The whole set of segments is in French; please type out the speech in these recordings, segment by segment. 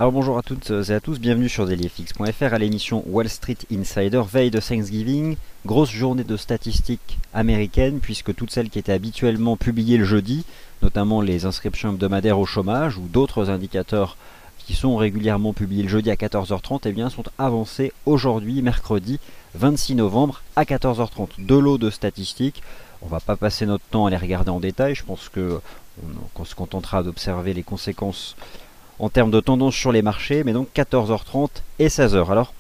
Alors bonjour à toutes et à tous, bienvenue sur dailyfx.fr à l'émission Wall Street Insider, veille de Thanksgiving, grosse journée de statistiques américaines puisque toutes celles qui étaient habituellement publiées le jeudi, notamment les inscriptions hebdomadaires au chômage ou d'autres indicateurs qui sont régulièrement publiés le jeudi à 14h30, eh bien, sont avancées aujourd'hui, mercredi 26 novembre à 14h30. Deux lots de statistiques, on ne va pas passer notre temps à les regarder en détail, je pense qu'on se contentera d'observer les conséquences en termes de tendance sur les marchés, mais donc 14h30 et 16h. Alors,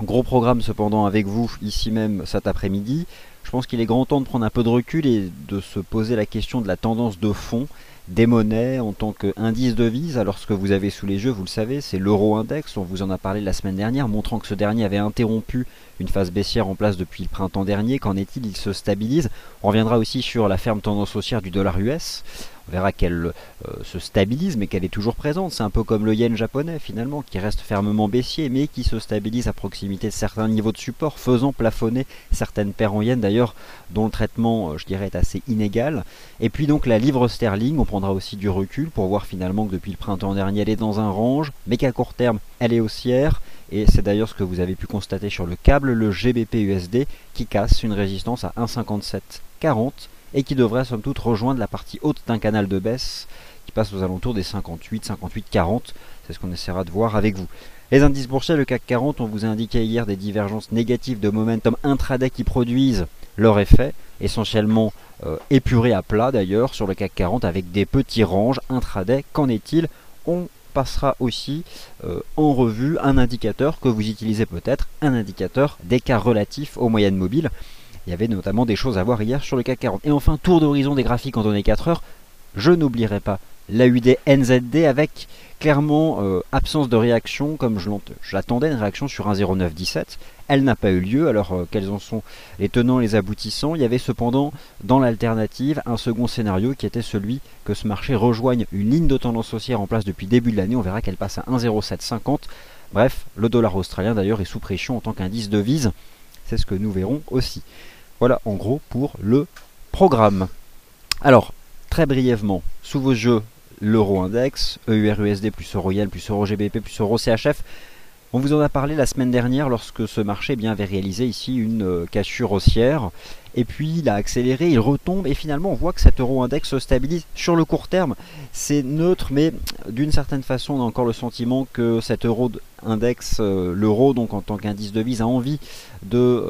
gros programme cependant avec vous ici même cet après-midi. Je pense qu'il est grand temps de prendre un peu de recul et de se poser la question de la tendance de fond des monnaies en tant qu'indice de devise. Alors ce que vous avez sous les yeux, vous le savez, c'est l'euro index. On vous en a parlé la semaine dernière, montrant que ce dernier avait interrompu une phase baissière en place depuis le printemps dernier. Qu'en est-il? Il se stabilise. On reviendra aussi sur la ferme tendance haussière du dollar US. On verra qu'elle se stabilise, mais qu'elle est toujours présente. C'est un peu comme le yen japonais, finalement, qui reste fermement baissier, mais qui se stabilise à proximité de certains niveaux de support, faisant plafonner certaines paires en yens, d'ailleurs, dont le traitement, je dirais, est assez inégal. Et puis donc la livre sterling, on prendra aussi du recul pour voir finalement que depuis le printemps dernier, elle est dans un range, mais qu'à court terme, elle est haussière. Et c'est d'ailleurs ce que vous avez pu constater sur le câble, le GBP-USD, qui casse une résistance à 1,5740. Et qui devrait somme toute rejoindre la partie haute d'un canal de baisse qui passe aux alentours des 58-40. C'est ce qu'on essaiera de voir avec vous. Les indices boursiers, le CAC 40, on vous a indiqué hier des divergences négatives de momentum intraday qui produisent leur effet, essentiellement épuré à plat d'ailleurs sur le CAC 40 avec des petits ranges intraday. Qu'en est-il? On passera aussi en revue un indicateur que vous utilisez peut-être, un indicateur d'écart relatif aux moyennes mobiles. Il y avait notamment des choses à voir hier sur le CAC 40. Et enfin, tour d'horizon des graphiques en données 4 heures. Je n'oublierai pas l'AUD NZD avec clairement absence de réaction, comme j'attendais une réaction sur un 0,917. Elle n'a pas eu lieu, alors quels en sont les tenants, les aboutissants? Il y avait cependant dans l'alternative un second scénario qui était celui que ce marché rejoigne une ligne de tendance haussière en place depuis le début de l'année. On verra qu'elle passe à 1,0750. Bref, le dollar australien d'ailleurs est sous pression en tant qu'indice de devise. C'est ce que nous verrons aussi. Voilà en gros pour le programme. Alors, très brièvement, sous vos yeux, l'euro index, EUR-USD plus euro yen plus euro GBP plus euro CHF. On vous en a parlé la semaine dernière lorsque ce marché avait réalisé ici une cassure haussière. Et puis il a accéléré, il retombe et finalement on voit que cet euro index se stabilise sur le court terme. C'est neutre, mais d'une certaine façon on a encore le sentiment que cet euro index, l'euro donc en tant qu'indice de devise, a envie de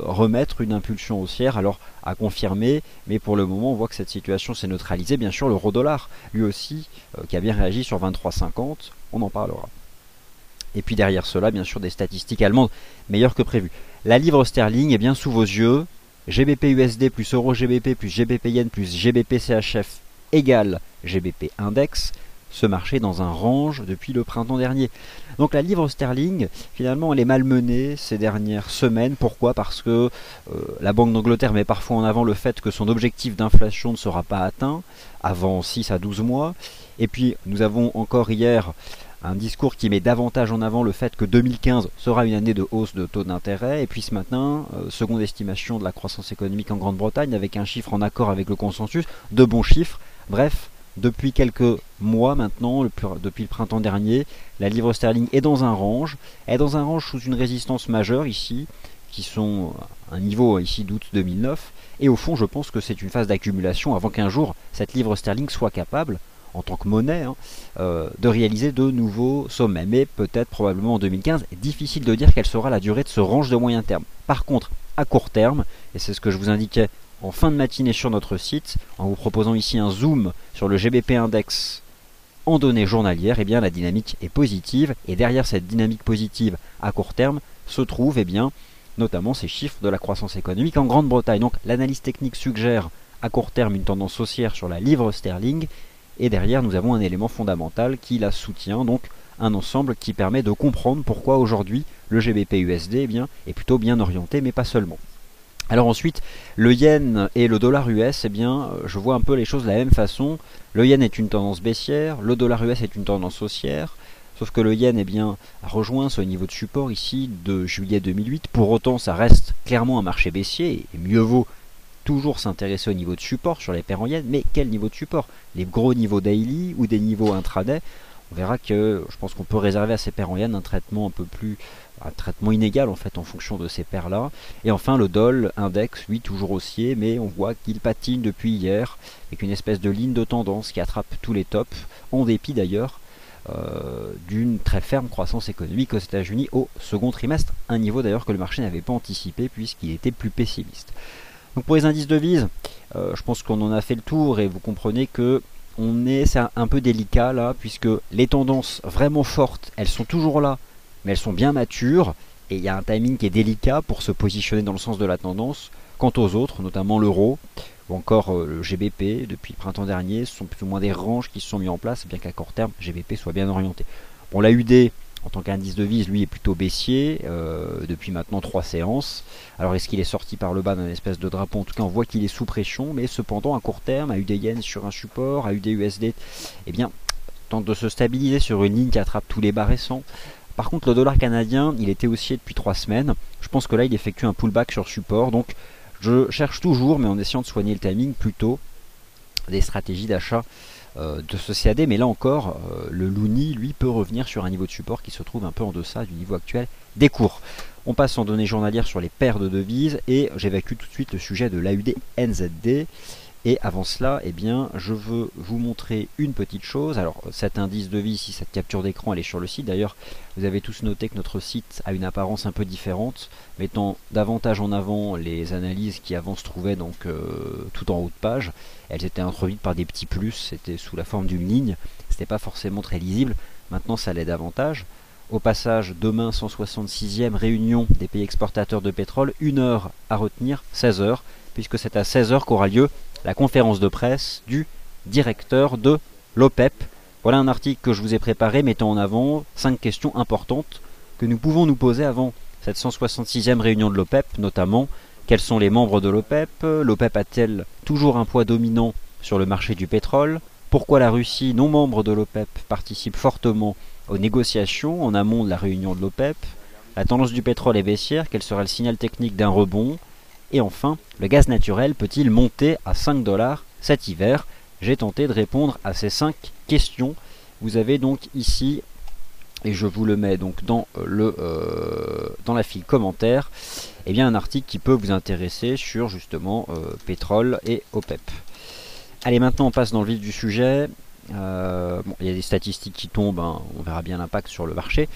remettre une impulsion haussière. Alors à confirmer, mais pour le moment on voit que cette situation s'est neutralisée. Bien sûr l'euro dollar lui aussi qui a bien réagi sur 23,50, on en parlera. Et puis derrière cela, bien sûr, des statistiques allemandes meilleures que prévu. La livre sterling est bien sous vos yeux. GBP USD plus euro GBP plus GBP yen plus GBP CHF égale GBP index. Ce marché est dans un range depuis le printemps dernier. Donc la livre sterling, finalement, elle est malmenée ces dernières semaines. Pourquoi? Parce que la Banque d'Angleterre met parfois en avant le fait que son objectif d'inflation ne sera pas atteint avant 6 à 12 mois. Et puis nous avons encore hier un discours qui met davantage en avant le fait que 2015 sera une année de hausse de taux d'intérêt. Et puis ce matin, seconde estimation de la croissance économique en Grande-Bretagne avec un chiffre en accord avec le consensus, de bons chiffres. Bref, depuis quelques mois maintenant, depuis le printemps dernier, la livre sterling est dans un range. Elle est dans un range sous une résistance majeure ici, qui sont un niveau ici d'août 2009. Et au fond, je pense que c'est une phase d'accumulation avant qu'un jour cette livre sterling soit capable, en tant que monnaie, de réaliser de nouveaux sommets. Mais peut-être probablement en 2015, difficile de dire quelle sera la durée de ce range de moyen terme. Par contre, à court terme, et c'est ce que je vous indiquais en fin de matinée sur notre site, en vous proposant ici un zoom sur le GBP index en données journalières, eh bien la dynamique est positive. Et derrière cette dynamique positive à court terme se trouvent notamment ces chiffres de la croissance économique en Grande-Bretagne. Donc l'analyse technique suggère à court terme une tendance haussière sur la livre sterling. Et derrière, nous avons un élément fondamental qui la soutient, donc un ensemble qui permet de comprendre pourquoi aujourd'hui le GBP-USD est plutôt bien orienté, mais pas seulement. Alors ensuite, le yen et le dollar US, je vois un peu les choses de la même façon. Le yen est une tendance baissière, le dollar US est une tendance haussière, sauf que le yen a rejoint ce niveau de support ici de juillet 2008. Pour autant, ça reste clairement un marché baissier, et mieux vaut toujours s'intéresser au niveau de support sur les paires en yens, mais quel niveau de support? Les gros niveaux daily ou des niveaux intraday? on verra que je pense qu'on peut réserver à ces paires en yen un traitement un traitement inégal en fait en fonction de ces paires là. Et enfin le Doll Index, lui toujours haussier, mais on voit qu'il patine depuis hier avec une espèce de ligne de tendance qui attrape tous les tops, en dépit d'ailleurs d'une très ferme croissance économique aux États-Unis au second trimestre, un niveau d'ailleurs que le marché n'avait pas anticipé puisqu'il était plus pessimiste. Donc pour les indices devises, je pense qu'on en a fait le tour et vous comprenez que c'est un peu délicat là, puisque les tendances vraiment fortes, elles sont toujours là, mais elles sont bien matures, et il y a un timing qui est délicat pour se positionner dans le sens de la tendance. Quant aux autres, notamment l'euro, ou encore le GBP, depuis le printemps dernier, ce sont plus ou moins des ranges qui se sont mis en place, bien qu'à court terme, GBP soit bien orienté. Bon, l'AUD, en tant qu'indice de devise, lui est plutôt baissier, depuis maintenant 3 séances. Alors est-ce qu'il est sorti par le bas d'un espèce de drapeau? En tout cas, on voit qu'il est sous pression, mais cependant, à court terme, AUD Yen sur un support, AUD USD, eh bien, tente de se stabiliser sur une ligne qui attrape tous les bas récents. Par contre, le dollar canadien, il était haussier depuis 3 semaines. Je pense que là, il effectue un pullback sur support, donc je cherche toujours, mais en essayant de soigner le timing, plutôt des stratégies d'achat de ce CAD. Mais là encore, le Loonie, lui, peut revenir sur un niveau de support qui se trouve un peu en deçà du niveau actuel des cours. On passe en données journalières sur les paires de devises et j'évacue tout de suite le sujet de l'AUD NZD. Et avant cela, eh bien, je veux vous montrer une petite chose. Alors, cet indice de vie, ici, cette capture d'écran, elle est sur le site. D'ailleurs, vous avez tous noté que notre site a une apparence un peu différente, mettant davantage en avant les analyses qui avant se trouvaient donc tout en haut de page. Elles étaient introduites par des petits plus, c'était sous la forme d'une ligne. C'était pas forcément très lisible. Maintenant, ça l'est davantage. Au passage, demain, 166e réunion des pays exportateurs de pétrole, 1 heure à retenir, 16 heures, puisque c'est à 16 heures qu'aura lieu la conférence de presse du directeur de l'OPEP. Voilà un article que je vous ai préparé mettant en avant 5 questions importantes que nous pouvons nous poser avant cette 166e réunion de l'OPEP, notamment quels sont les membres de l'OPEP, l'OPEP a-t-elle toujours un poids dominant sur le marché du pétrole, pourquoi la Russie, non membre de l'OPEP, participe fortement aux négociations en amont de la réunion de l'OPEP, la tendance du pétrole est baissière, quel sera le signal technique d'un rebond, et enfin, le gaz naturel peut-il monter à 5 $ cet hiver? J'ai tenté de répondre à ces 5 questions. Vous avez donc ici, et je vous le mets donc dans la file commentaire, eh bien un article qui peut vous intéresser sur justement pétrole et OPEP. Allez, maintenant on passe dans le vif du sujet. Bon, il y a des statistiques qui tombent, hein, on verra bien l'impact sur le marché.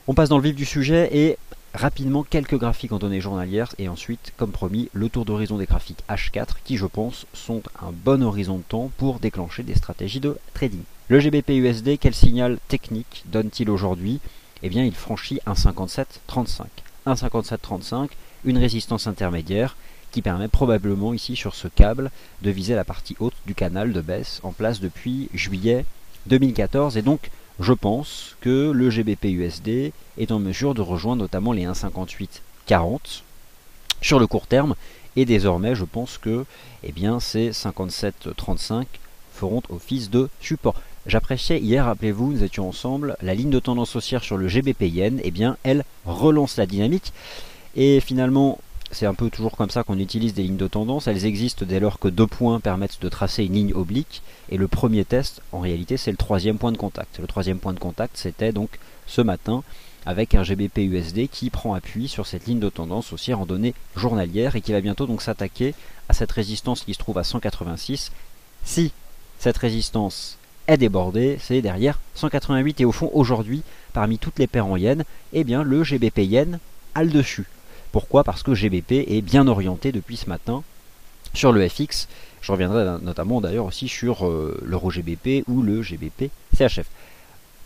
On passe dans le vif du sujet et rapidement quelques graphiques en données journalières et ensuite, comme promis, le tour d'horizon des graphiques H4 qui, je pense, sont un bon horizon de temps pour déclencher des stratégies de trading. Le GBP USD, quel signal technique donne-t-il aujourd'hui? Eh bien, il franchit 1,5735. 1,5735, une résistance intermédiaire qui permet probablement ici sur ce câble de viser la partie haute du canal de baisse en place depuis juillet 2014 et donc je pense que le GBP USD est en mesure de rejoindre notamment les 1,5840 sur le court terme et désormais je pense que eh bien, ces 57,35 feront office de support. J'appréciais hier, rappelez-vous, nous étions ensemble, la ligne de tendance haussière sur le GBP Yen, eh bien elle relance la dynamique et finalement c'est un peu toujours comme ça qu'on utilise des lignes de tendance. Elles existent dès lors que 2 points permettent de tracer une ligne oblique. Et le premier test, en réalité, c'est le 3e point de contact. Le 3e point de contact, c'était donc ce matin avec un GBP USD qui prend appui sur cette ligne de tendance haussière en données journalières et qui va bientôt donc s'attaquer à cette résistance qui se trouve à 186. Si cette résistance est débordée, c'est derrière 188. Et au fond, aujourd'hui, parmi toutes les paires en yens, eh bien, le GBP Yen a le dessus. Pourquoi? Parce que GBP est bien orienté depuis ce matin sur le FX. Je reviendrai notamment d'ailleurs aussi sur l'euro GBP ou le GBP CHF.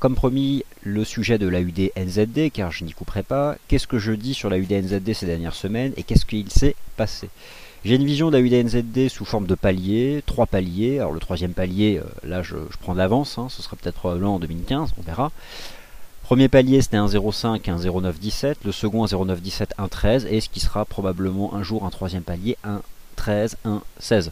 Comme promis, le sujet de l'AUD NZD, car je n'y couperai pas. Qu'est-ce que je dis sur l'AUD NZD ces dernières semaines et qu'est-ce qu'il s'est passé? J'ai une vision d'AUD NZD sous forme de paliers, 3 paliers. Alors le 3e palier, là je prends de l'avance, hein, ce sera peut-être probablement en 2015, on verra. Premier palier c'était 1,05, 1,0917, le second 1,0917, 1,13 et ce qui sera probablement un jour un 3e palier 1,13, 1,16.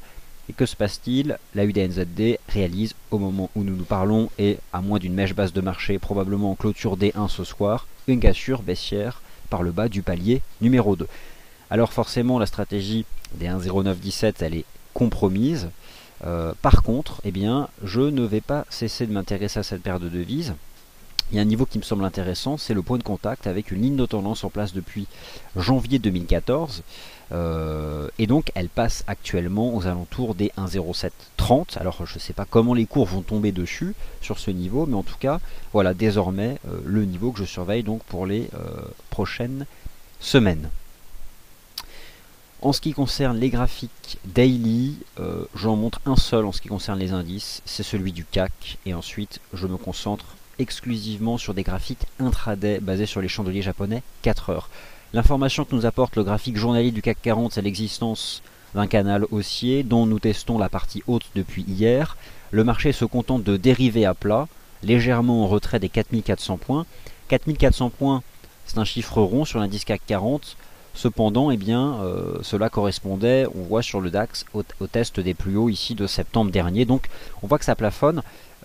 Et que se passe-t-il? La UDNZD réalise au moment où nous nous parlons et à moins d'une mèche basse de marché, probablement en clôture D1 ce soir, une cassure baissière par le bas du palier numéro 2. Alors forcément la stratégie des 1,0917 elle est compromise. Par contre, eh bien, je ne vais pas cesser de m'intéresser à cette paire de devises. Il y a un niveau qui me semble intéressant, c'est le point de contact avec une ligne de tendance en place depuis janvier 2014. Et donc elle passe actuellement aux alentours des 1,0730. Alors je ne sais pas comment les cours vont tomber dessus sur ce niveau, mais en tout cas, voilà désormais le niveau que je surveille donc pour les prochaines semaines. En ce qui concerne les graphiques daily, j'en montre un seul en ce qui concerne les indices, c'est celui du CAC, et ensuite je me concentre exclusivement sur des graphiques intraday basés sur les chandeliers japonais 4 heures. L'information que nous apporte le graphique journalier du CAC 40, c'est l'existence d'un canal haussier dont nous testons la partie haute depuis hier. Le marché se contente de dériver à plat, légèrement en retrait des 4400 points. 4400 points, c'est un chiffre rond sur l'indice CAC 40. Cependant, eh bien, cela correspondait, on voit sur le DAX, au test des plus hauts ici de septembre dernier. Donc, on voit que ça plafonne.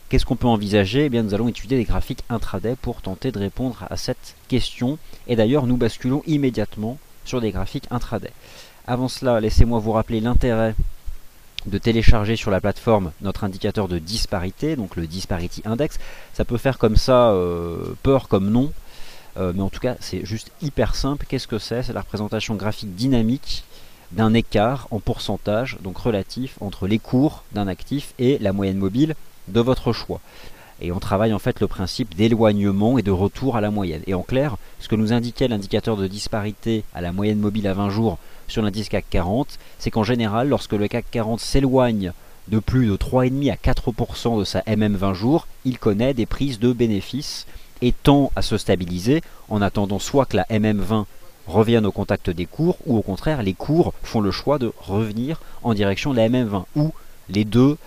Qu'est-ce qu'on peut envisager? Eh bien, nous allons étudier des graphiques intraday pour tenter de répondre à cette question. Et d'ailleurs, nous basculons immédiatement sur des graphiques intraday. Avant cela, laissez-moi vous rappeler l'intérêt de télécharger sur la plateforme notre indicateur de disparité, donc le Disparity Index. Ça peut faire comme ça peur comme nom, mais en tout cas, c'est juste hyper simple. Qu'est-ce que c'est? C'est la représentation graphique dynamique d'un écart en pourcentage, donc relatif, entre les cours d'un actif et la moyenne mobile de votre choix. Et on travaille en fait le principe d'éloignement et de retour à la moyenne. Et en clair, ce que nous indiquait l'indicateur de disparité à la moyenne mobile à 20 jours sur l'indice CAC 40, c'est qu'en général, lorsque le CAC 40 s'éloigne de plus de 3,5 à 4% de sa MM 20 jours, il connaît des prises de bénéfices et tend à se stabiliser en attendant soit que la MM 20 revienne au contact des cours, ou au contraire, les cours font le choix de revenir en direction de la MM 20, ou les deux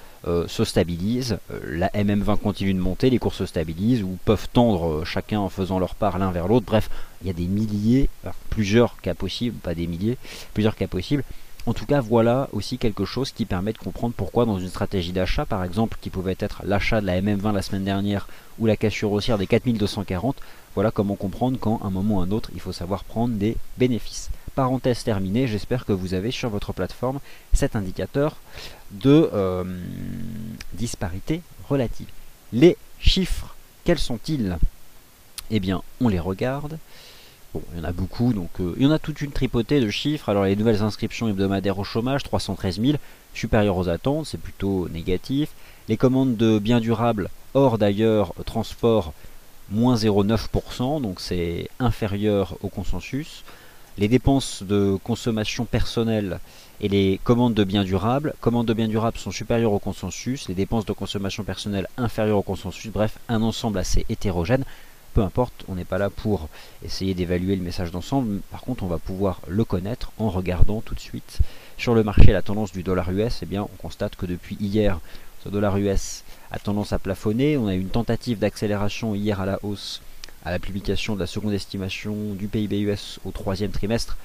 se stabilisent, la MM20 continue de monter, les cours se stabilisent ou peuvent tendre chacun en faisant leur part l'un vers l'autre. Bref, il y a des milliers, plusieurs cas possibles, pas des milliers, plusieurs cas possibles. En tout cas, voilà aussi quelque chose qui permet de comprendre pourquoi dans une stratégie d'achat, par exemple, qui pouvait être l'achat de la MM20 la semaine dernière ou la cassure haussière des 4240, voilà comment comprendre quand, à un moment ou à un autre, il faut savoir prendre des bénéfices. Parenthèse terminée, j'espère que vous avez sur votre plateforme cet indicateur de disparité relative. Les chiffres, quels sont-ils? Eh bien, on les regarde. Bon, il y en a beaucoup, donc il y en a toute une tripotée de chiffres. Alors les nouvelles inscriptions hebdomadaires au chômage, 313 000, supérieures aux attentes, c'est plutôt négatif. Les commandes de biens durables, hors d'ailleurs transport, moins 0,9%, donc c'est inférieur au consensus. Les dépenses de consommation personnelle et les commandes de biens durables sont supérieures au consensus, les dépenses de consommation personnelle inférieures au consensus, bref, un ensemble assez hétérogène. Peu importe, on n'est pas là pour essayer d'évaluer le message d'ensemble, par contre on va pouvoir le connaître en regardant tout de suite sur le marché la tendance du dollar US. Eh bien, on constate que depuis hier, ce dollar US a tendance à plafonner. On a eu une tentative d'accélération hier à la hausse à la publication de la seconde estimation du PIB US au troisième trimestre.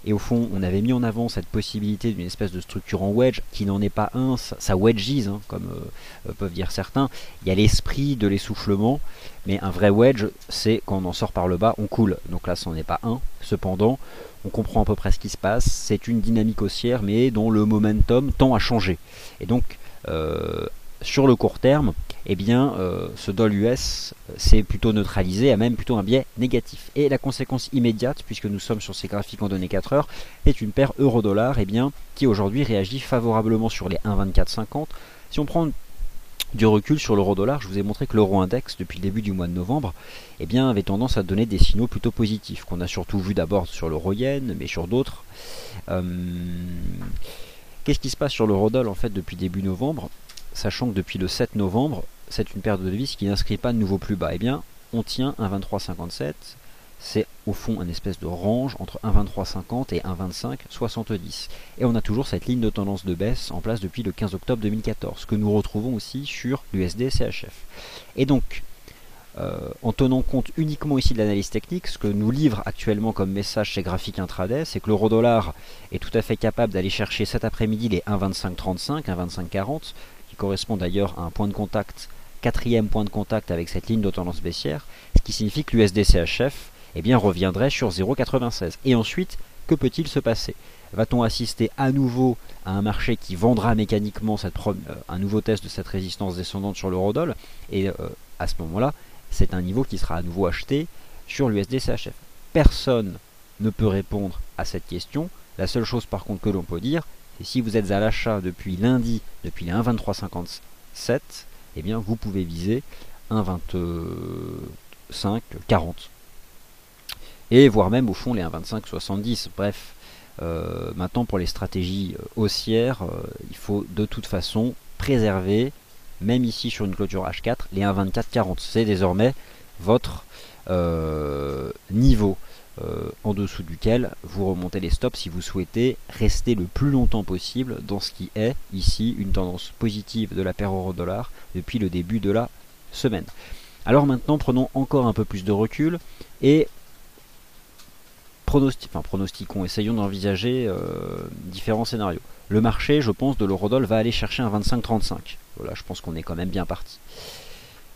Et au fond, on avait mis en avant cette possibilité d'une espèce de structure en wedge, qui n'en est pas un, ça wedgise, hein, comme peuvent dire certains. Il y a l'esprit de l'essoufflement, mais un vrai wedge, c'est quand on en sort par le bas, on coule. Donc là, ça n'en est pas un. Cependant, on comprend à peu près ce qui se passe. C'est une dynamique haussière, mais dont le momentum tend à changer. Et donc, sur le court terme, eh bien, ce doll US s'est plutôt neutralisé, a même plutôt un biais négatif. Et la conséquence immédiate, puisque nous sommes sur ces graphiques en données 4 heures, est une paire euro-dollar eh bien, qui aujourd'hui réagit favorablement sur les 1,2450. Si on prend du recul sur l'euro-dollar, je vous ai montré que l'euro-index, depuis le début du mois de novembre, eh bien, avait tendance à donner des signaux plutôt positifs, qu'on a surtout vu d'abord sur l'euro-yen, mais sur d'autres. Qu'est-ce qui se passe sur l'euro-dollar en fait depuis début novembre? Sachant que depuis le 7 novembre, c'est une paire de devises qui n'inscrit pas de nouveau plus bas. Eh bien, on tient 1,2357. C'est au fond un espèce de range entre 1,2350 et 1,2570. Et on a toujours cette ligne de tendance de baisse en place depuis le 15 octobre 2014, que nous retrouvons aussi sur l'USD CHF. Et donc, en tenant compte uniquement ici de l'analyse technique, ce que nous livre actuellement comme message chez Graphique Intraday, c'est que l'euro-dollar est tout à fait capable d'aller chercher cet après-midi les 1,2535, 1,2540, qui correspond d'ailleurs à un point de contact, quatrième point de contact avec cette ligne de tendance baissière, ce qui signifie que l'USD CHF eh bien, reviendrait sur 0,96. Et ensuite, que peut-il se passer? Va-t-on assister à nouveau à un marché qui vendra mécaniquement un nouveau test de cette résistance descendante sur l'eurodoll? Et à ce moment-là, c'est un niveau qui sera à nouveau acheté sur l'USD-CHF. Personne ne peut répondre à cette question. La seule chose par contre que l'on peut dire, c'est si vous êtes à l'achat depuis lundi, depuis les 1,2357, eh bien vous pouvez viser 1,2540. Et voire même au fond les 1,2570. Bref, maintenant pour les stratégies haussières, il faut de toute façon préserver, même ici sur une clôture H4, les 1,2440. C'est désormais votre niveau en dessous duquel vous remontez les stops si vous souhaitez rester le plus longtemps possible dans ce qui est ici une tendance positive de la paire euro-dollar depuis le début de la semaine. Alors maintenant prenons encore un peu plus de recul et pronostiquons, essayons d'envisager différents scénarios. Le marché, je pense, de l'eurodoll va aller chercher un 25,35. Voilà, je pense qu'on est quand même bien parti.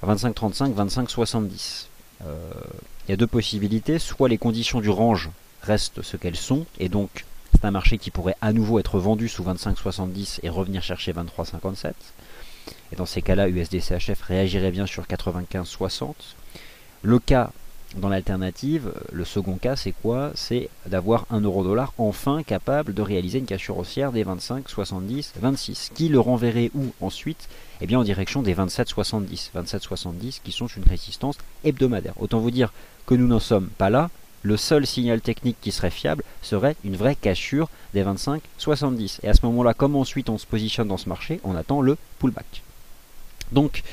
25,35, 25,70. Il y a deux possibilités, soit les conditions du range restent ce qu'elles sont, et donc c'est un marché qui pourrait à nouveau être vendu sous 25,70 et revenir chercher 23,57. Et dans ces cas-là, USD-CHF réagirait bien sur 95,60. Le cas dans l'alternative, le second cas, c'est quoi? C'est d'avoir un euro-dollar enfin capable de réaliser une cassure haussière des 25,70, 26, qui le renverrait où ensuite? Eh bien en direction des 27,70. 27,70 qui sont une résistance hebdomadaire. Autant vous dire que nous n'en sommes pas là. Le seul signal technique qui serait fiable serait une vraie cassure des 25,70. Et à ce moment-là, comment ensuite on se positionne dans ce marché? On attend le pullback. Donc,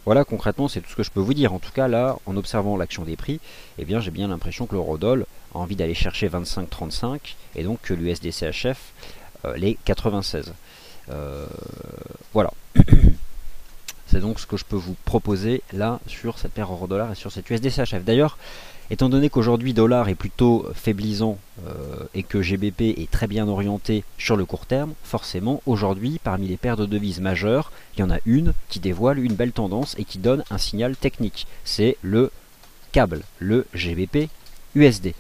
voilà, concrètement, c'est tout ce que je peux vous dire. En tout cas, là, en observant l'action des prix, eh bien, j'ai bien l'impression que l'eurodoll a envie d'aller chercher 25,35 et donc que l'USD-CHF les 96. Voilà. C'est donc ce que je peux vous proposer là sur cette paire euro-dollar et sur cette USD-CHF. D'ailleurs, étant donné qu'aujourd'hui dollar est plutôt faiblissant et que GBP est très bien orienté sur le court terme, forcément aujourd'hui parmi les paires de devises majeures, il y en a une qui dévoile une belle tendance et qui donne un signal technique. C'est le câble, le GBP USD.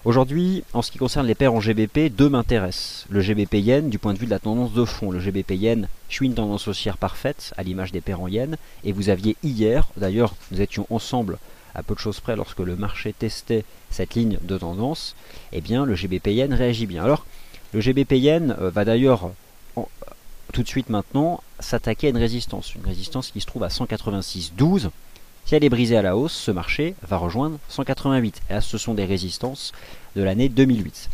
Aujourd'hui, en ce qui concerne les paires en GBP, deux m'intéressent. Le GBP Yen du point de vue de la tendance de fond. Le GBP Yen suit une tendance haussière parfaite à l'image des paires en Yen. Et vous aviez hier, d'ailleurs nous étions ensemble à peu de choses près lorsque le marché testait cette ligne de tendance, eh bien le GBP Yen réagit bien. Alors le GBP Yen va d'ailleurs tout de suite maintenant s'attaquer à une résistance qui se trouve à 186,12. Si elle est brisée à la hausse, ce marché va rejoindre 188. Et là, ce sont des résistances de l'année 2008.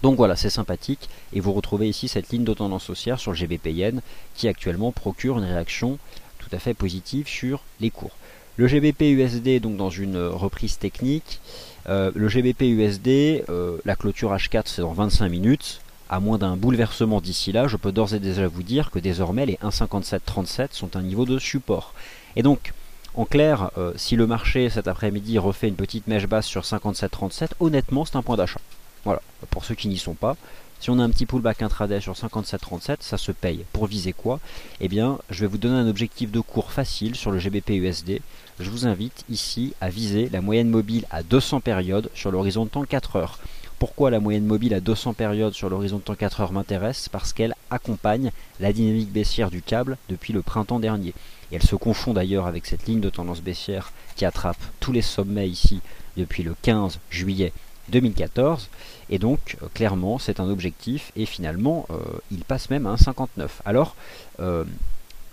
Donc voilà, c'est sympathique. Et vous retrouvez ici cette ligne de tendance haussière sur le GBP Yen qui actuellement procure une réaction tout à fait positive sur les cours. Le GBP USD donc dans une reprise technique. Le GBP USD, la clôture H4 c'est dans 25 minutes. À moins d'un bouleversement d'ici là, je peux d'ores et déjà vous dire que désormais les 1,5737 sont un niveau de support. Et donc, en clair, si le marché cet après-midi refait une petite mèche basse sur 57,37, honnêtement c'est un point d'achat. Voilà, pour ceux qui n'y sont pas. Si on a un petit pullback intraday sur 57,37, ça se paye. Pour viser quoi? Eh bien, je vais vous donner un objectif de cours facile sur le GBP USD. Je vous invite ici à viser la moyenne mobile à 200 périodes sur l'horizon de temps 4 heures. Pourquoi la moyenne mobile à 200 périodes sur l'horizon de temps 4 heures m'intéresse? Parce qu'elle accompagne la dynamique baissière du câble depuis le printemps dernier. Et elle se confond d'ailleurs avec cette ligne de tendance baissière qui attrape tous les sommets ici depuis le 15 juillet 2014. Et donc clairement c'est un objectif et finalement il passe même à 1,59. Alors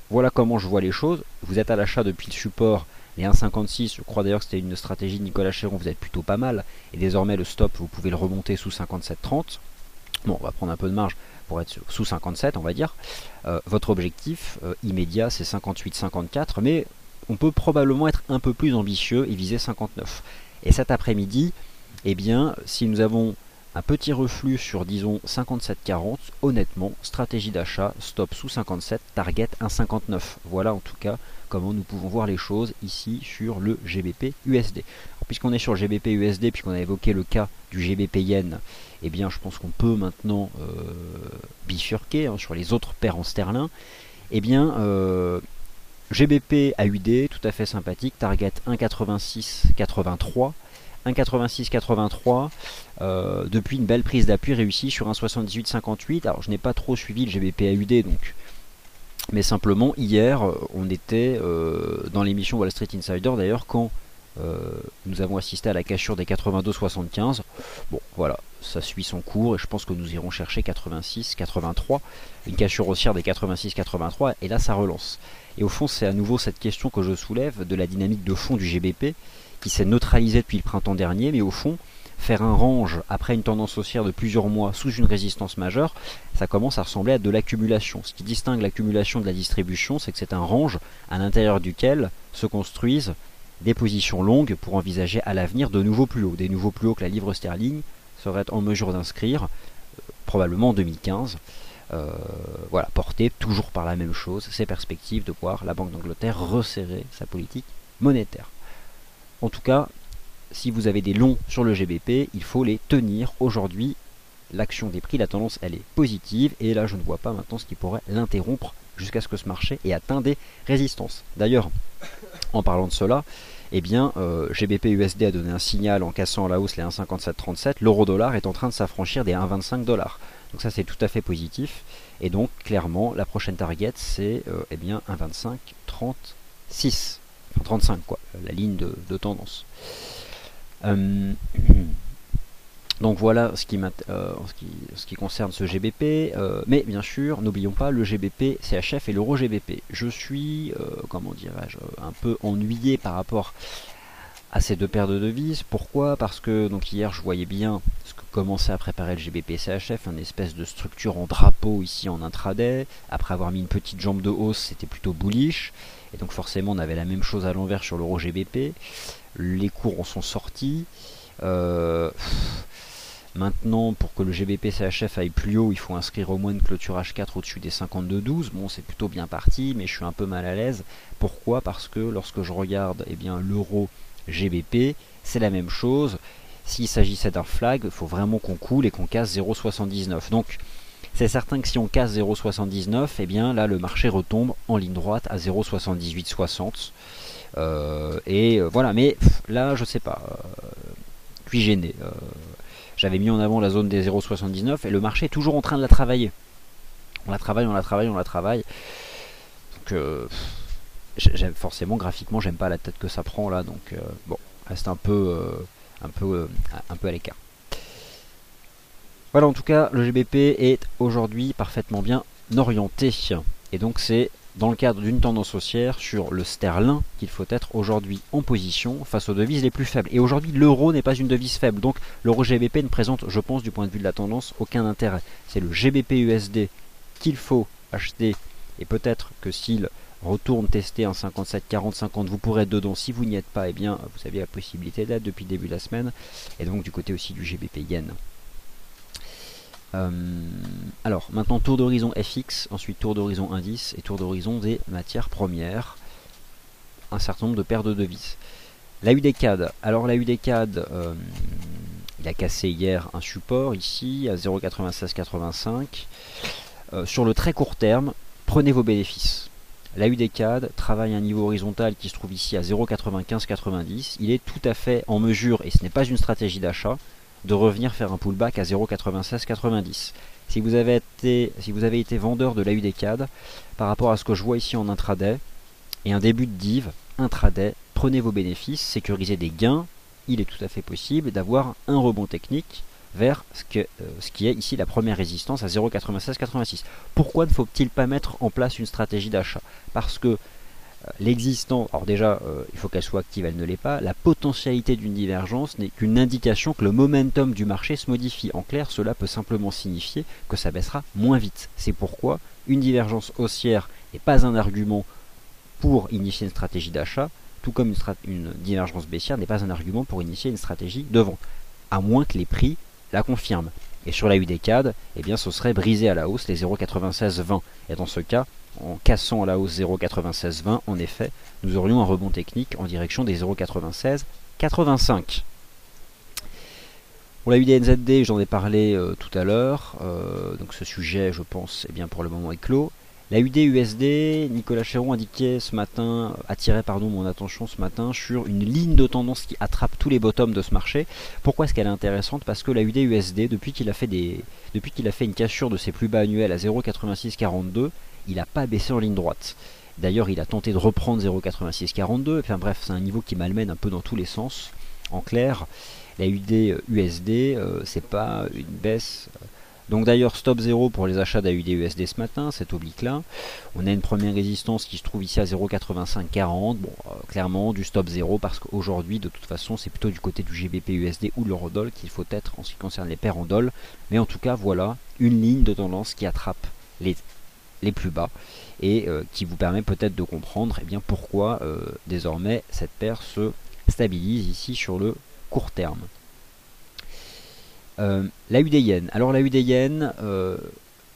voilà comment je vois les choses. Vous êtes à l'achat depuis le support les 1,56, je crois d'ailleurs que c'était une stratégie de Nicolas Chéron, vous êtes plutôt pas mal. Et désormais le stop vous pouvez le remonter sous 57,30. Bon, on va prendre un peu de marge pour être sous 57 on va dire. Votre objectif immédiat c'est 58,54, mais on peut probablement être un peu plus ambitieux et viser 59. Et cet après-midi, eh bien si nous avons un petit reflux sur disons 57,40, honnêtement, stratégie d'achat, stop sous 57, target 1,59. Voilà en tout cas comment nous pouvons voir les choses ici sur le GBP USD. Puisqu'on est sur le GBP USD, puisqu'on a évoqué le cas du GBP Yen, eh bien je pense qu'on peut maintenant bifurquer sur les autres paires en sterling. Eh bien GBP AUD, tout à fait sympathique, target 1,86,83. 1,8683 depuis une belle prise d'appui réussie sur un 78,58. Alors je n'ai pas trop suivi le GBP AUD, donc, mais simplement hier on était dans l'émission Wall Street Insider d'ailleurs quand nous avons assisté à la cassure des 82,75. Bon voilà, ça suit son cours et je pense que nous irons chercher 86,83, une cassure haussière des 86,83 et là ça relance. Et au fond c'est à nouveau cette question que je soulève de la dynamique de fond du GBP qui s'est neutralisée depuis le printemps dernier, mais au fond faire un range après une tendance haussière de plusieurs mois sous une résistance majeure, ça commence à ressembler à de l'accumulation. Ce qui distingue l'accumulation de la distribution, c'est que c'est un range à l'intérieur duquel se construisent des positions longues pour envisager à l'avenir de nouveaux plus hauts, des nouveaux plus hauts que la livre sterling serait en mesure d'inscrire, probablement en 2015. Voilà, porté toujours par la même chose, ces perspectives de voir la Banque d'Angleterre resserrer sa politique monétaire. En tout cas, si vous avez des longs sur le GBP, il faut les tenir. Aujourd'hui, l'action des prix, la tendance, elle est positive. Et là, je ne vois pas maintenant ce qui pourrait l'interrompre jusqu'à ce que ce marché ait atteint des résistances. D'ailleurs, en parlant de cela, eh bien, GBP USD a donné un signal en cassant à la hausse les 1,5737. L'euro-dollar est en train de s'affranchir des 1,25 $. Donc ça, c'est tout à fait positif. Et donc, clairement, la prochaine target, c'est eh bien 1,2536. Enfin, 35, quoi, la ligne de tendance. Donc voilà ce qui concerne ce GBP, mais bien sûr n'oublions pas le GBP CHF et l'euro GBP. Je suis, comment dirais-je, un peu ennuyé par rapport à ces deux paires de devises. Pourquoi? Parce que donc hier je voyais bien ce que commençait à préparer le GBP CHF, une espèce de structure en drapeau ici en intraday. Après avoir mis une petite jambe de hausse, c'était plutôt bullish. Et donc forcément on avait la même chose à l'envers sur l'euro GBP. Les cours en sont sortis. Maintenant, pour que le GBP CHF aille plus haut, il faut inscrire au moins une clôture H4 au-dessus des 52,12. Bon, c'est plutôt bien parti, mais je suis un peu mal à l'aise. Pourquoi? Parce que lorsque je regarde eh bien, l'euro GBP, c'est la même chose. S'il s'agissait d'un flag, il faut vraiment qu'on coule et qu'on casse 0,79. Donc, c'est certain que si on casse 0,79, eh bien là, le marché retombe en ligne droite à 0,7860. Voilà, mais là, je sais pas. Je suis gêné. J'avais mis en avant la zone des 0,79 et le marché est toujours en train de la travailler. On la travaille. Donc, forcément, graphiquement, j'aime pas la tête que ça prend là. Donc, bon, reste un peu à l'écart. Voilà, en tout cas, le GBP est aujourd'hui parfaitement bien orienté. Et donc, c'est dans le cadre d'une tendance haussière sur le sterling qu'il faut être aujourd'hui en position face aux devises les plus faibles. Et aujourd'hui, l'euro n'est pas une devise faible. Donc, l'euro GBP ne présente, je pense, du point de vue de la tendance, aucun intérêt. C'est le GBP USD qu'il faut acheter. Et peut-être que s'il retourne tester un 57, 40, 50, vous pourrez être dedans. Si vous n'y êtes pas, eh bien, vous avez la possibilité d'être depuis le début de la semaine. Et donc, du côté aussi du GBP Yen. Alors maintenant tour d'horizon FX, ensuite tour d'horizon indice et tour d'horizon des matières premières, un certain nombre de paires de devises. La UDCAD, alors la UDCAD il a cassé hier un support ici à 0,9685. Sur le très court terme, prenez vos bénéfices. La UDCAD travaille à un niveau horizontal qui se trouve ici à 0,9590. Il est tout à fait en mesure, et ce n'est pas une stratégie d'achat, de revenir faire un pullback à 0,9690. Si vous avez été vendeur de la UDCAD, par rapport à ce que je vois ici en intraday, et un début de div, intraday, prenez vos bénéfices, sécurisez des gains, il est tout à fait possible d'avoir un rebond technique vers ce qui est ici la première résistance à 0,9686. Pourquoi ne faut-il pas mettre en place une stratégie d'achat? Parce que l'existant, alors déjà il faut qu'elle soit active, elle ne l'est pas. La potentialité d'une divergence n'est qu'une indication que le momentum du marché se modifie. En clair, cela peut simplement signifier que ça baissera moins vite. C'est pourquoi une divergence haussière n'est pas un argument pour initier une stratégie d'achat, tout comme une divergence baissière n'est pas un argument pour initier une stratégie de vente, à moins que les prix la confirment. Et sur la UDCAD, eh bien, ce serait brisé à la hausse les 0,9620. Et dans ce cas, en cassant à la hausse 0,9620, en effet, nous aurions un rebond technique en direction des 0,9685. Pour la UDNZD, j'en ai parlé tout à l'heure, donc ce sujet, je pense, eh bien, pour le moment est clos. La UD-USD, Nicolas Chéron indiquait ce matin, attirait mon attention ce matin sur une ligne de tendance qui attrape tous les bottoms de ce marché. Pourquoi est-ce qu'elle est intéressante? Parce que la UD-USD, depuis qu'il a fait une cassure de ses plus bas annuels à 0,8642, il n'a pas baissé en ligne droite. D'ailleurs, il a tenté de reprendre 0,8642. Enfin bref, c'est un niveau qui malmène un peu dans tous les sens. En clair, la UD-USD, c'est pas une baisse. Donc d'ailleurs, stop 0 pour les achats d'AUD-USD ce matin, cette oblique-là. On a une première résistance qui se trouve ici à 0,8540. Bon, clairement, du stop 0 parce qu'aujourd'hui, de toute façon, c'est plutôt du côté du GBP-USD ou de l'eurodoll qu'il faut être en ce qui concerne les paires en doll. Mais en tout cas, voilà une ligne de tendance qui attrape les plus bas et qui vous permet peut-être de comprendre pourquoi désormais cette paire se stabilise ici sur le court terme. La UD Yen. Alors la UD Yen,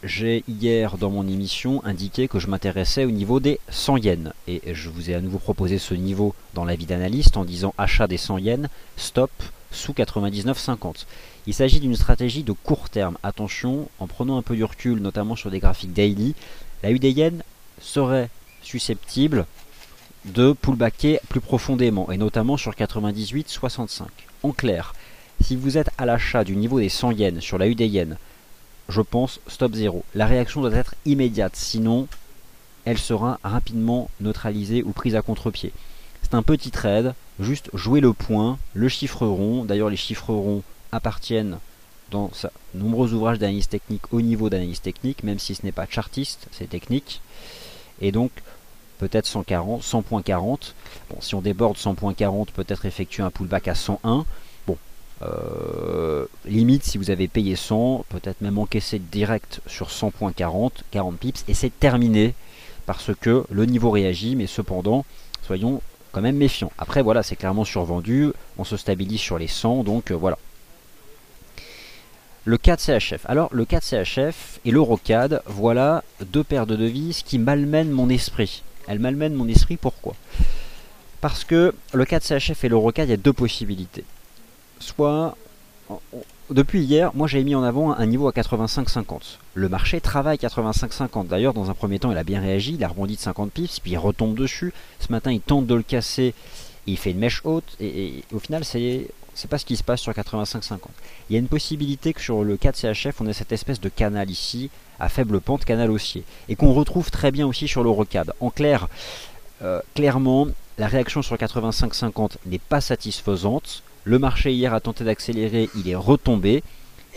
j'ai hier dans mon émission indiqué que je m'intéressais au niveau des 100 yens. Et je vous ai à nouveau proposé ce niveau dans l'avis d'analyste en disant achat des 100 yens, stop sous 99,50. Il s'agit d'une stratégie de court terme. Attention, en prenant un peu du recul, notamment sur des graphiques daily, la UD Yen serait susceptible de pullbacker plus profondément, et notamment sur 98,65. En clair, si vous êtes à l'achat du niveau des 100 yens sur la UD Yen, je pense stop 0. La réaction doit être immédiate, sinon elle sera rapidement neutralisée ou prise à contre-pied. C'est un petit trade, juste jouer le point, le chiffre rond. D'ailleurs, les chiffres ronds appartiennent dans nombreux ouvrages d'analyse technique au niveau d'analyse technique, même si ce n'est pas chartiste, c'est technique. Et donc, peut-être 100.40. Bon, si on déborde 100.40, peut-être effectuer un pullback à 101. Bon, limite, si vous avez payé 100, peut-être même encaisser direct sur 100.40, 40 pips, et c'est terminé, parce que le niveau réagit, mais cependant, soyons quand même méfiants. Après, voilà, c'est clairement survendu, on se stabilise sur les 100, donc voilà. Le CAD CHF. Alors, le CAD CHF et l'EuroCAD, voilà deux paires de devises qui malmènent mon esprit. Elles malmènent mon esprit, pourquoi? Parce que le CAD CHF et l'EuroCAD, il y a deux possibilités. Soit, depuis hier, moi j'ai mis en avant un niveau à 85,50. Le marché travaille 85,50. D'ailleurs, dans un premier temps, il a bien réagi, il a rebondi de 50 pips, puis il retombe dessus. Ce matin, il tente de le casser, il fait une mèche haute, et au final, c'est pas ce qui se passe sur 85,50. Il y a une possibilité que sur le CAD CHF, on ait cette espèce de canal ici, à faible pente, canal haussier, et qu'on retrouve très bien aussi sur l'EuroCAD. En clair, clairement, la réaction sur 85,50 n'est pas satisfaisante. Le marché hier a tenté d'accélérer, il est retombé,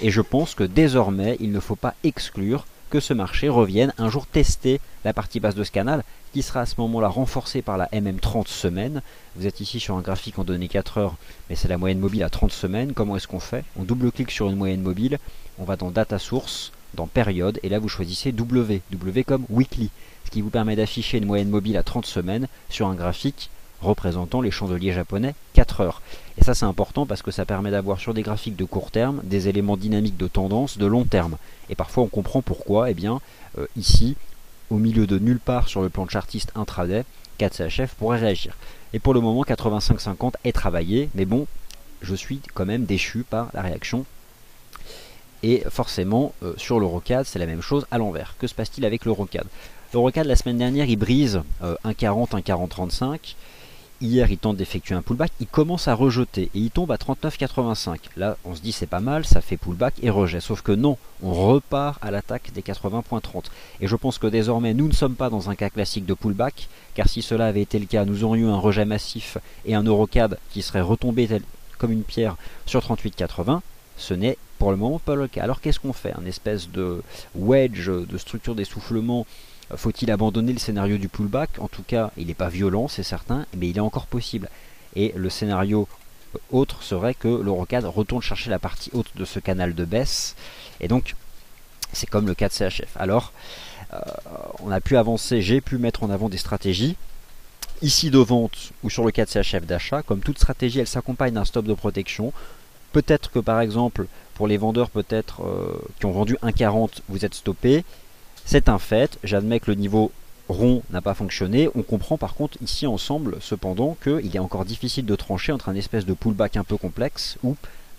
et je pense que désormais, il ne faut pas exclure que ce marché revienne un jour tester la partie basse de ce canal, qui sera à ce moment-là renforcée par la MM30 semaines. Vous êtes ici sur un graphique en données 4 heures, mais c'est la moyenne mobile à 30 semaines. Comment est-ce qu'on fait? On double-clique sur une moyenne mobile, on va dans Data Source, dans Période, et là vous choisissez W, W comme Weekly, ce qui vous permet d'afficher une moyenne mobile à 30 semaines sur un graphique représentant les chandeliers japonais 4 heures. Et ça c'est important parce que ça permet d'avoir sur des graphiques de court terme des éléments dynamiques de tendance de long terme. Et parfois on comprend pourquoi, ici, au milieu de nulle part sur le plan chartiste intraday, 4 CHF pourrait réagir. Et pour le moment 85,50 est travaillé, mais bon, je suis quand même déchu par la réaction. Et forcément, sur l'EuroCAD, c'est la même chose à l'envers. Que se passe-t-il avec l'EuroCAD? L'EuroCAD, la semaine dernière, il brise 1,40, 1,40,35. Hier, il tente d'effectuer un pullback, il commence à rejeter et il tombe à 39,85. Là, on se dit c'est pas mal, ça fait pullback et rejet. Sauf que non, on repart à l'attaque des 80,30. Et je pense que désormais, nous ne sommes pas dans un cas classique de pullback, car si cela avait été le cas, nous aurions eu un rejet massif et un EuroCAD qui serait retombé comme une pierre sur 38,80. Ce n'est pour le moment pas le cas. Alors qu'est-ce qu'on fait? Un espèce de wedge, de structure d'essoufflement. Faut-il abandonner le scénario du pullback? En tout cas, il n'est pas violent, c'est certain, mais il est encore possible. Et le scénario autre serait que l'EuroCAD retourne chercher la partie haute de ce canal de baisse. Et donc, c'est comme le CAD CHF. Alors, on a pu avancer, j'ai pu mettre en avant des stratégies. Ici de vente ou sur le CAD CHF d'achat. Comme toute stratégie, elle s'accompagne d'un stop de protection. Peut-être que par exemple, pour les vendeurs peut-être qui ont vendu 1,40, vous êtes stoppé. C'est un fait, j'admets que le niveau rond n'a pas fonctionné. On comprend par contre ici ensemble cependant qu'il est encore difficile de trancher entre un espèce de pullback un peu complexe ou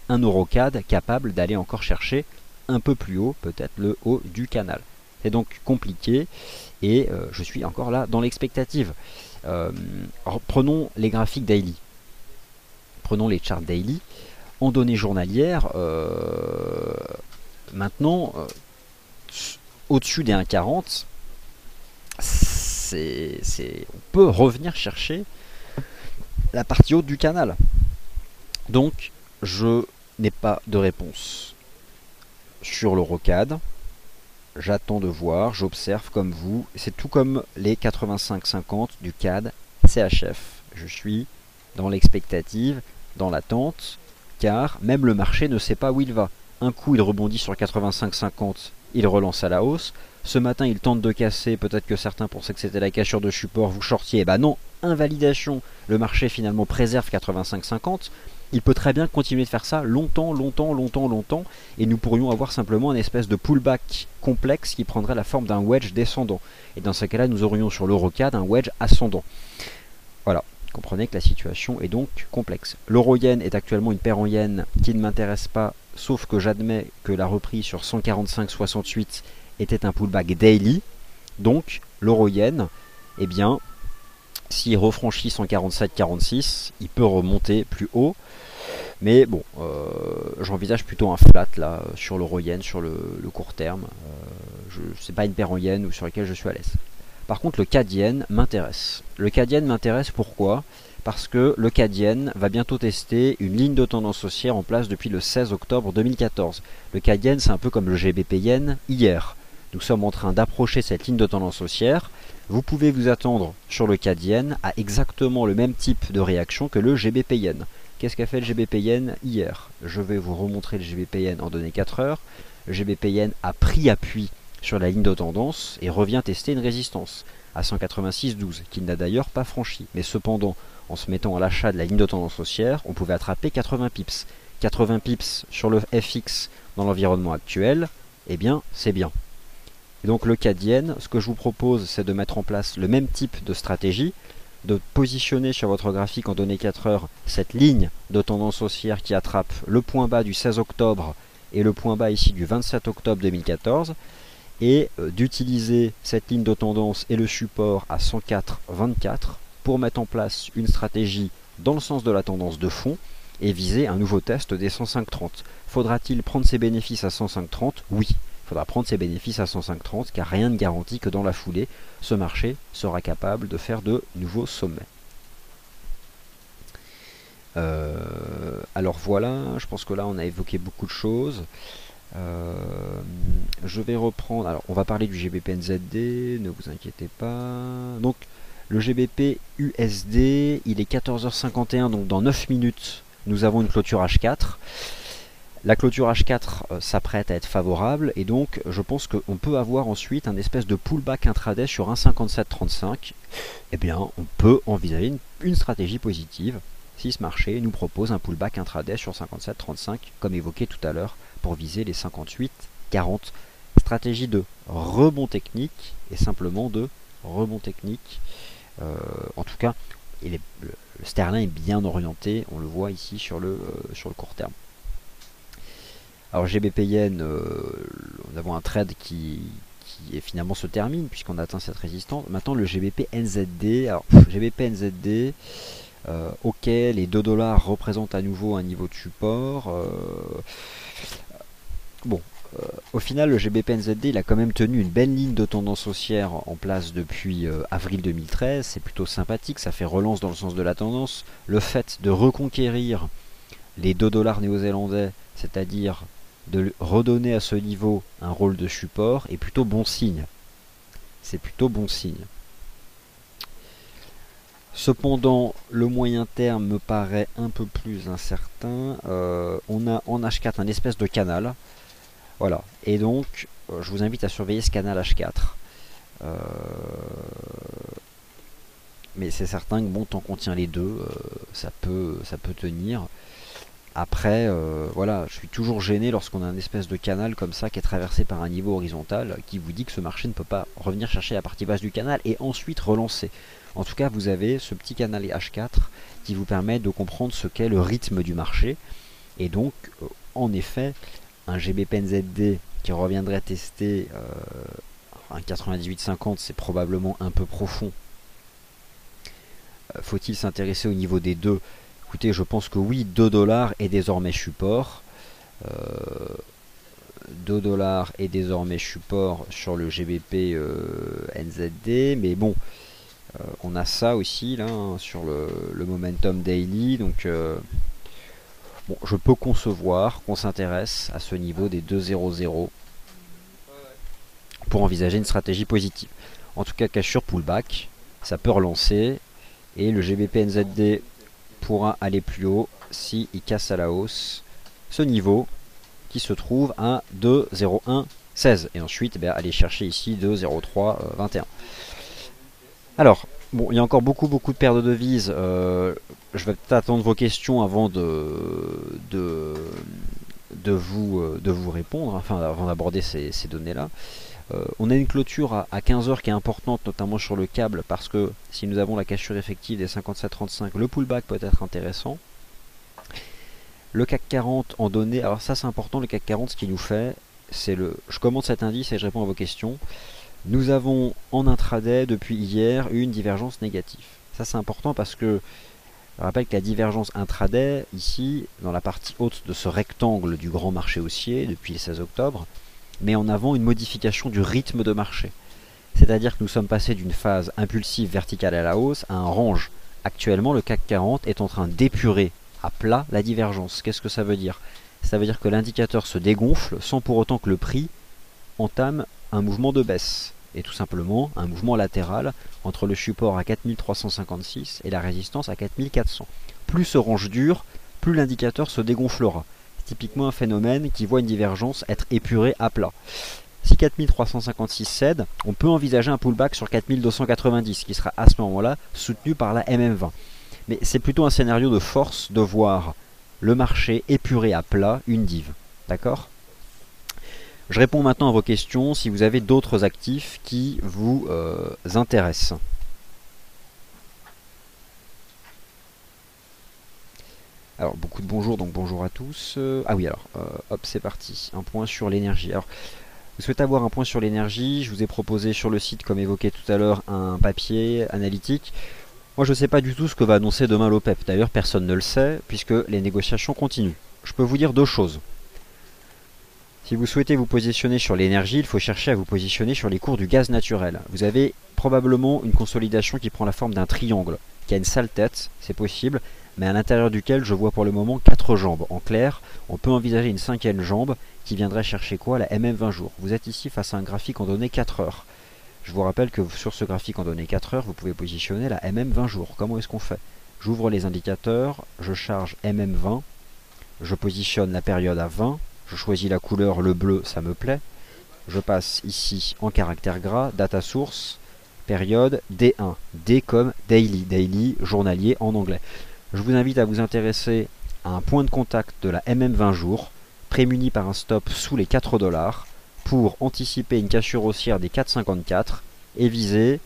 un EuroCAD capable d'aller encore chercher un peu plus haut, peut-être le haut du canal. C'est donc compliqué et je suis encore là dans l'expectative. Prenons les graphiques daily. Prenons les charts daily. En données journalières, maintenant, au-dessus des 1,40, on peut revenir chercher la partie haute du canal. Donc, je n'ai pas de réponse sur le rocade. J'attends de voir, j'observe comme vous. C'est tout comme les 85,50 du CAD CHF. Je suis dans l'expectative, dans l'attente, car même le marché ne sait pas où il va. Un coup, il rebondit sur 85,50, il relance à la hausse. Ce matin, il tente de casser, peut-être que certains pensaient que c'était la cassure de support, vous shortiez. Bah non, invalidation. Le marché finalement préserve 85,50. Il peut très bien continuer de faire ça longtemps, et nous pourrions avoir simplement une espèce de pullback complexe qui prendrait la forme d'un wedge descendant. Et dans ce cas-là, nous aurions sur l'euro-CAD un wedge ascendant. Voilà, comprenez que la situation est donc complexe. L'euro-yen est actuellement une paire en yen qui ne m'intéresse pas, sauf que j'admets que la reprise sur 145,68 était un pullback daily. Donc, l'euro-yen, eh bien, s'il refranchit 147,46, il peut remonter plus haut. Mais bon, j'envisage plutôt un flat là sur l'euro-yen sur le court terme. C'est pas une paire en yen ou sur laquelle je suis à l'aise. Par contre, le CAD-yen m'intéresse. Le CAD-yen m'intéresse pourquoi? Parce que le CAD-yen va bientôt tester une ligne de tendance haussière en place depuis le 16 octobre 2014. Le CAD-yen, c'est un peu comme le GBP-yen hier. Nous sommes en train d'approcher cette ligne de tendance haussière. Vous pouvez vous attendre sur le CAD-yen à exactement le même type de réaction que le GBP-yen. Qu'est-ce qu'a fait le GBP-yen hier? Je vais vous remontrer le GBP-yen en données 4 heures. Le GBP-yen a pris appui sur la ligne de tendance et revient tester une résistance à 186,12 qu'il n'a d'ailleurs pas franchi. Mais cependant, en se mettant à l'achat de la ligne de tendance haussière, on pouvait attraper 80 pips. 80 pips sur le FX dans l'environnement actuel, eh bien c'est bien. Et donc le CAD-yen, ce que je vous propose, c'est de mettre en place le même type de stratégie, de positionner sur votre graphique en données 4 heures cette ligne de tendance haussière qui attrape le point bas du 16 octobre et le point bas ici du 27 octobre 2014 et d'utiliser cette ligne de tendance et le support à 104,24 pour mettre en place une stratégie dans le sens de la tendance de fond et viser un nouveau test des 105,30. Faudra-t-il prendre ses bénéfices à 105,30? Oui. Il faudra prendre ses bénéfices à 105,30 car rien ne garantit que dans la foulée, ce marché sera capable de faire de nouveaux sommets. Alors voilà, je pense que là on a évoqué beaucoup de choses. Je vais reprendre, alors on va parler du GBP NZD, ne vous inquiétez pas. Donc le GBP USD, il est 14h51, donc dans 9 minutes, nous avons une clôture H4. La clôture H4 s'apprête à être favorable et donc je pense qu'on peut avoir ensuite un espèce de pullback intraday sur 1,5735. Eh bien, on peut envisager une stratégie positive si ce marché nous propose un pullback intraday sur 57,35 comme évoqué tout à l'heure pour viser les 58,40. Stratégie de rebond technique et simplement de rebond technique. En tout cas, le sterling est bien orienté, on le voit ici sur le court terme. Alors GBP Yen, nous avons un trade qui finalement se termine puisqu'on atteint cette résistance. Maintenant le GBP NZD, alors GBP NZD, ok, les 2 dollars représentent à nouveau un niveau de support. Bon, au final le GBP NZD il a quand même tenu une belle ligne de tendance haussière en place depuis avril 2013, c'est plutôt sympathique, ça fait relance dans le sens de la tendance. Le fait de reconquérir les 2 dollars néo-zélandais, c'est-à-dire de redonner à ce niveau un rôle de support, est plutôt bon signe. C'est plutôt bon signe. Cependant, le moyen terme me paraît un peu plus incertain. On a en H4 un espèce de canal. Voilà. Et donc, je vous invite à surveiller ce canal H4. Mais c'est certain que bon, tant qu'on tient les deux, ça peut tenir. Après, voilà, je suis toujours gêné lorsqu'on a un espèce de canal comme ça qui est traversé par un niveau horizontal qui vous dit que ce marché ne peut pas revenir chercher la partie basse du canal et ensuite relancer. En tout cas, vous avez ce petit canal H4 qui vous permet de comprendre ce qu'est le rythme du marché. Et donc, en effet, un GBP NZD qui reviendrait tester un 98,50 c'est probablement un peu profond. Faut-il s'intéresser au niveau des deux? Écoutez, je pense que oui, 2 $ est désormais support. 2 $ est désormais support sur le GBP NZD, mais bon, on a ça aussi là hein, sur le Momentum Daily, donc bon, je peux concevoir qu'on s'intéresse à ce niveau des 2,00 pour envisager une stratégie positive. En tout cas, cash sur pullback, ça peut relancer et le GBP NZD pourra aller plus haut si il casse à la hausse ce niveau qui se trouve à 2,0116 et ensuite aller chercher ici 2,0321. Alors, bon, il y a encore beaucoup de paires de devises. Je vais peut-être attendre vos questions avant de vous répondre, enfin avant d'aborder ces données-là. On a une clôture à 15 heures qui est importante, notamment sur le câble, parce que si nous avons la cassure effective des 57,35, le pullback peut être intéressant. Le CAC 40 en données, alors ça c'est important, le CAC 40 ce qu'il nous fait, c'est je commente cet indice et je réponds à vos questions. Nous avons en intraday depuis hier une divergence négative. Ça c'est important parce que je rappelle que la divergence intraday, ici, dans la partie haute de ce rectangle du grand marché haussier depuis le 16 octobre, met en avant une modification du rythme de marché. C'est-à-dire que nous sommes passés d'une phase impulsive verticale à la hausse à un range. Actuellement, le CAC 40 est en train d'épurer à plat la divergence. Qu'est-ce que ça veut dire? Ça veut dire que l'indicateur se dégonfle sans pour autant que le prix entame un mouvement de baisse. Et tout simplement un mouvement latéral entre le support à 4356 et la résistance à 4400. Plus ce range dure, plus l'indicateur se dégonflera. C'est typiquement un phénomène qui voit une divergence être épurée à plat. Si 4356 cède, on peut envisager un pullback sur 4290 qui sera à ce moment-là soutenu par la MM20. Mais c'est plutôt un scénario de force de voir le marché épurer à plat une div. D'accord ? Je réponds maintenant à vos questions si vous avez d'autres actifs qui vous intéressent. Alors, beaucoup de bonjour, donc bonjour à tous. Ah oui, alors, hop, c'est parti. Un point sur l'énergie. Alors, vous souhaitez avoir un point sur l'énergie, je vous ai proposé sur le site, comme évoqué tout à l'heure, un papier analytique. Moi, je ne sais pas du tout ce que va annoncer demain l'OPEP. D'ailleurs, personne ne le sait, puisque les négociations continuent. Je peux vous dire deux choses. Si vous souhaitez vous positionner sur l'énergie, il faut chercher à vous positionner sur les cours du gaz naturel. Vous avez probablement une consolidation qui prend la forme d'un triangle, qui a une sale tête, c'est possible, mais à l'intérieur duquel je vois pour le moment 4 jambes. En clair, on peut envisager une 5e jambe qui viendrait chercher quoi? La MM20 jours. Vous êtes ici face à un graphique en données 4 heures. Je vous rappelle que sur ce graphique en données 4 heures, vous pouvez positionner la MM20 jours. Comment est-ce qu'on fait? J'ouvre les indicateurs, je charge MM20, je positionne la période à 20, je choisis la couleur, le bleu, ça me plaît. Je passe ici en caractère gras, data source, période D1. D comme daily, daily, journalier en anglais. Je vous invite à vous intéresser à un point de contact de la MM20 jours, prémuni par un stop sous les 4 $, pour anticiper une cassure haussière des 4,54 et viser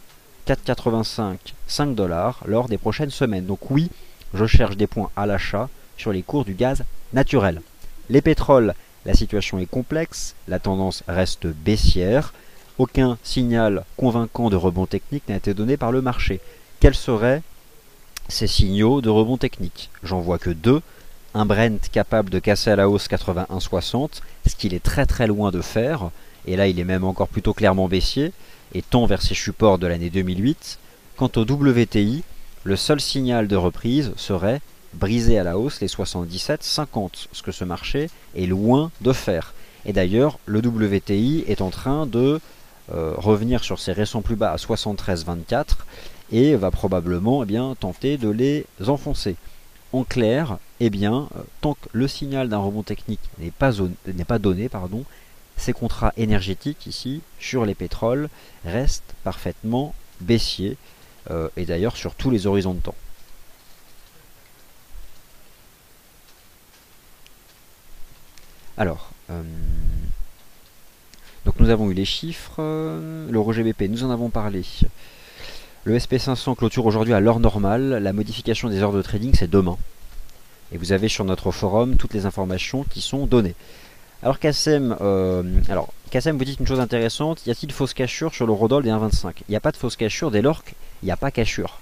4,85, 5 $ lors des prochaines semaines. Donc oui, je cherche des points à l'achat sur les cours du gaz naturel. Les pétroles, la situation est complexe, la tendance reste baissière, aucun signal convaincant de rebond technique n'a été donné par le marché. Quels seraient ces signaux de rebond technique? J'en vois que deux. Un Brent capable de casser à la hausse 81,60, ce qu'il est très loin de faire, et là il est même encore plutôt clairement baissier, et tend vers ses supports de l'année 2008. Quant au WTI, le seul signal de reprise serait briser à la hausse les 77,50, ce que ce marché est loin de faire. Et d'ailleurs, le WTI est en train de revenir sur ses récents plus bas à 73,24 et va probablement tenter de les enfoncer. En clair, tant que le signal d'un rebond technique n'est pas donné, ces contrats énergétiques ici, sur les pétroles, restent parfaitement baissiers, et d'ailleurs sur tous les horizons de temps. Alors, donc nous avons eu les chiffres, l'euro GBP, nous en avons parlé. Le SP500 clôture aujourd'hui à l'heure normale, la modification des heures de trading c'est demain. Et vous avez sur notre forum toutes les informations qui sont données. Alors Kassem vous dit une chose intéressante, y a-t-il fausse cachure sur l'eurodoll des 1,25? Il n'y a pas de fausse cachure dès lors qu'il n'y a pas cachure.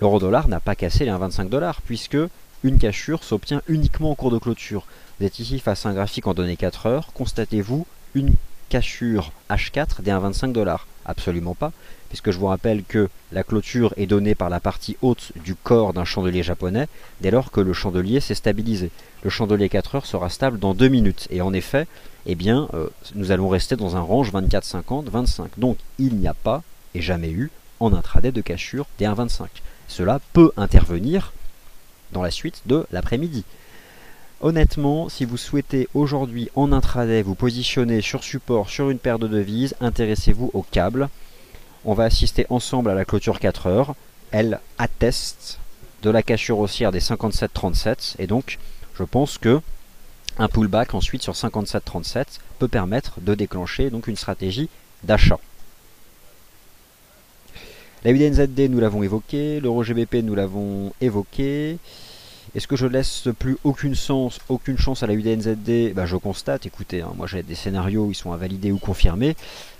L'euro-dollar n'a pas cassé les 1,25 $, puisque une cachure s'obtient uniquement en cours de clôture. Vous êtes ici face à un graphique en données 4 heures, constatez-vous une cachure H4 des 1,25 $? Absolument pas, puisque je vous rappelle que la clôture est donnée par la partie haute du corps d'un chandelier japonais, dès lors que le chandelier s'est stabilisé. Le chandelier 4 heures sera stable dans 2 minutes, et en effet, nous allons rester dans un range 24-50-25. Donc il n'y a pas, et jamais eu, en intraday de cachure des 1,25. Cela peut intervenir dans la suite de l'après-midi. Honnêtement, si vous souhaitez aujourd'hui en intraday vous positionner sur support sur une paire de devises, intéressez-vous au câble. On va assister ensemble à la clôture 4 heures. Elle atteste de la cachure haussière des 57,37 et donc je pense que un pullback ensuite sur 57,37 peut permettre de déclencher donc une stratégie d'achat. La UDNZD, nous l'avons évoqué, l'euro GBP, nous l'avons évoqué. Est-ce que je laisse plus aucune chance à la UDNZD? Je constate, écoutez, moi j'ai des scénarios, ils sont invalidés ou confirmés.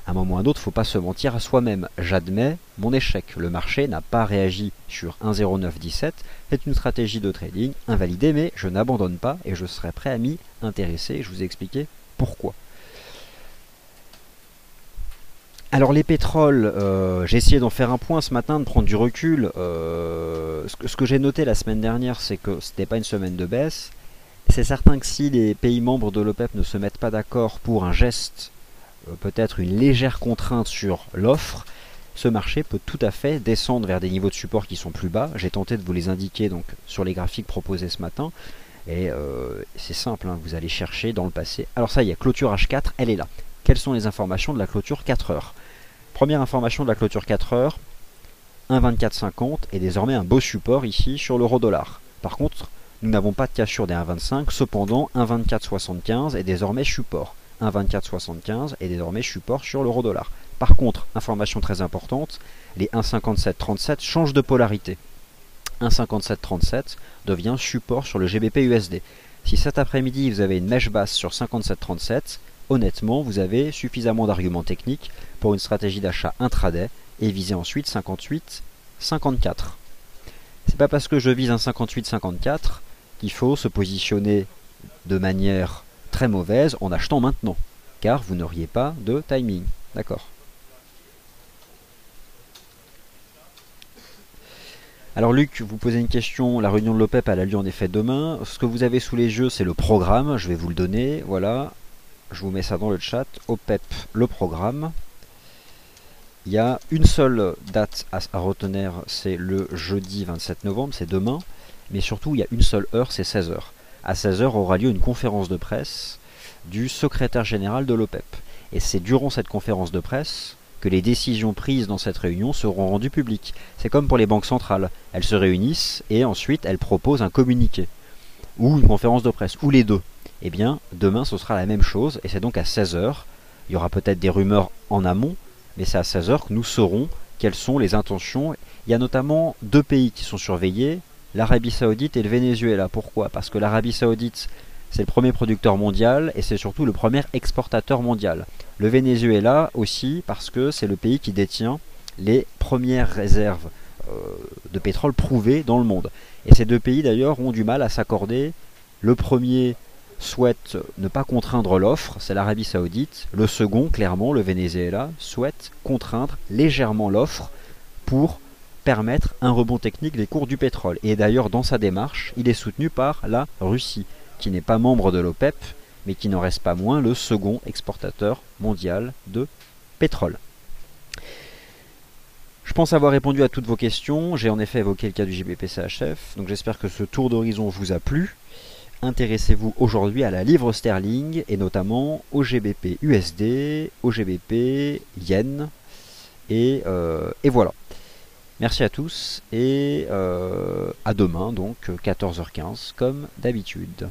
À un moment ou à un autre, il ne faut pas se mentir à soi-même. J'admets mon échec. Le marché n'a pas réagi sur 1,0917. C'est une stratégie de trading invalidée, mais je n'abandonne pas et je serai prêt à m'y intéresser. Je vous ai expliqué pourquoi. Alors les pétroles, j'ai essayé d'en faire un point ce matin, de prendre du recul. Ce que j'ai noté la semaine dernière, c'est que ce n'était pas une semaine de baisse. C'est certain que si les pays membres de l'OPEP ne se mettent pas d'accord pour un geste, peut-être une légère contrainte sur l'offre, ce marché peut tout à fait descendre vers des niveaux de support qui sont plus bas. J'ai tenté de vous les indiquer donc sur les graphiques proposés ce matin. Et c'est simple, hein, vous allez chercher dans le passé. Alors ça y est, clôture H4, elle est là. Quelles sont les informations de la clôture 4 heures? Première information de la clôture 4 heures, 1,2450 est désormais un beau support ici sur l'euro-dollar. Par contre, nous n'avons pas de cassure des 1,25, cependant 1,2475 est désormais support. 1,2475 est désormais support sur l'euro-dollar. Par contre, information très importante, les 1,5737 changent de polarité. 1,5737 devient support sur le GBP USD. Si cet après-midi vous avez une mèche basse sur 57,37, honnêtement, vous avez suffisamment d'arguments techniques pour une stratégie d'achat intraday et viser ensuite 58,54. C'est pas parce que je vise un 58,54 qu'il faut se positionner de manière très mauvaise en achetant maintenant, car vous n'auriez pas de timing. D'accord. Alors Luc, vous posez une question, la réunion de l'OPEP a lieu en effet demain. Ce que vous avez sous les yeux, c'est le programme, je vais vous le donner, voilà. Je vous mets ça dans le chat, OPEP, le programme. Il y a une seule date à retenir, c'est le jeudi 27 novembre, c'est demain. Mais surtout, il y a une seule heure, c'est 16 heures. À 16 heures aura lieu une conférence de presse du secrétaire général de l'OPEP. Et c'est durant cette conférence de presse que les décisions prises dans cette réunion seront rendues publiques. C'est comme pour les banques centrales. Elles se réunissent et ensuite elles proposent un communiqué. Ou une conférence de presse, ou les deux. Eh bien, demain ce sera la même chose, et c'est donc à 16 heures. Il y aura peut-être des rumeurs en amont, mais c'est à 16 heures que nous saurons quelles sont les intentions. Il y a notamment deux pays qui sont surveillés, l'Arabie Saoudite et le Venezuela. Pourquoi? Parce que l'Arabie Saoudite, c'est le premier producteur mondial, et c'est surtout le premier exportateur mondial. Le Venezuela aussi, parce que c'est le pays qui détient les premières réserves de pétrole prouvées dans le monde. Et ces deux pays d'ailleurs ont du mal à s'accorder. Le premier souhaite ne pas contraindre l'offre, c'est l'Arabie Saoudite. Le second, clairement, le Venezuela, souhaite contraindre légèrement l'offre pour permettre un rebond technique des cours du pétrole. Et d'ailleurs, dans sa démarche, il est soutenu par la Russie, qui n'est pas membre de l'OPEP, mais qui n'en reste pas moins le second exportateur mondial de pétrole. Je pense avoir répondu à toutes vos questions. J'ai en effet évoqué le cas du GBP-CHF, donc j'espère que ce tour d'horizon vous a plu. Intéressez-vous aujourd'hui à la livre sterling et notamment au GBP USD, au GBP Yen et voilà. Merci à tous et à demain donc 14h15 comme d'habitude.